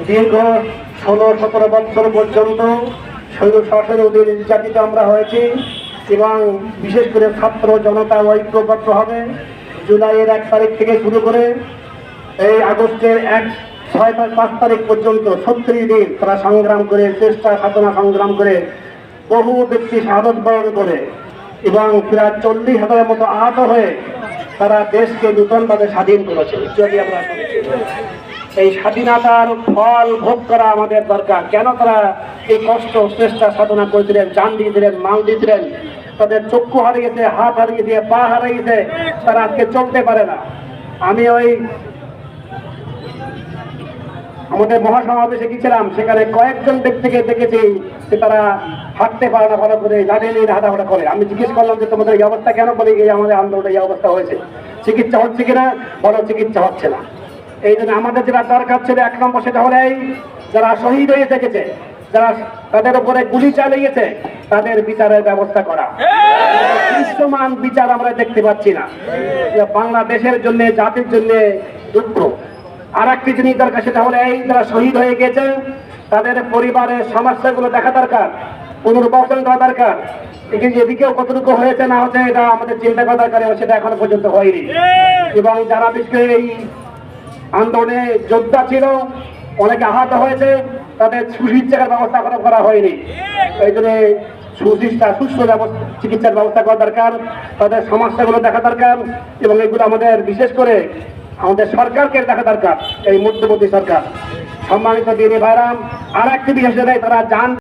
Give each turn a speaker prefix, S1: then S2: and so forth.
S1: দীর্ঘ 16-17 বছর পর্যন্ত স্বৈর শাসনের অধীনে নির্যাতিত আমরা হয়েছি এবং বিশেষ করে ছাত্র জনতা ঐক্যবদ্ধ হবে। জুলাইয়ের 1 তারিখ থেকে শুরু করে এই আগস্টের 5 তারিখ পর্যন্ত 36 দিন তারা সংগ্রাম করে, চেষ্টা সাধনা সংগ্রাম করে, বহু ব্যক্তি শাহাদত বরণ করে এবং প্রায় 40,000-এর মতো আহত হয়ে তারা দেশকে নূতনভাবে স্বাধীন করেছে। যদি আমরা এই স্বাধীনতার ফল ভোগ করা আমাদের দরকার। কেন তারা এই কষ্ট চেষ্টা সাধনা করেছিলেন, জান দিয়েছিলেন, মাল দিয়েছিলেন, তাদের চক্ষু হারিয়েছে, হাত হারিয়েছে, পা হারিয়েছে, তারা আজকে চলতে পারে না। আমি ওই আমাদের মহাসমাবেশে গিয়েছিলাম, সেখানে কয়েকজন ব্যক্তিকে দেখেছি যে তারা হাঁটতে পারে না ভালো করে, লাঠি নিয়ে হাঁটাহাঁটা করে। আমি জিজ্ঞেস করলাম যে তোমাদের এই অবস্থা কেন? বলে এই আমাদের আন্দোলনে এই অবস্থা হয়েছে। চিকিৎসা হচ্ছে কিনা? বলো চিকিৎসা হচ্ছে না। এই জন্য আমাদের যেটা দরকার ছিল 1 নম্বর, সেটা হলো এই যারা শহীদ হয়ে থেকেছে, যারা তাদের উপরে গুলি চালিয়েছে, তাদের বিচারের ব্যবস্থা করা। দৃশ্যমান বিচার আমরা দেখতে পাচ্ছি না। বাংলাদেশের জন্য, জাতির জন্য দুঃখ। আর একটি জিনিস দরকার, সেটা হলো এই যারা শহীদ হয়ে গেছে তাদের পরিবারের সমস্যাগুলো দেখা দরকার, পুনর্বাসন করা দরকার। এদিকেও কতটুকু হয়েছে না হচ্ছে এটা আমাদের চিন্তা করা দরকার, এবং সেটা এখনো পর্যন্ত হয়নি। এবং যারা বিশেষ করে এই আন্দোলনে যোদ্ধা ছিল, অনেকে আহত হয়েছে, তাদের সুচিকিৎসার ব্যবস্থা এখনো করা হয়নি। এই জন্য সুস্থ চিকিৎসার ব্যবস্থা করা দরকার, তাদের সমস্যাগুলো দেখা দরকার, এবং এগুলো আমাদের বিশেষ করে আমাদের সরকারকে দেখা দরকার, এই মধ্যবর্তী সরকার। সম্মানিত দিনী ভাইরা, আর একটি বিশেষ তারা জান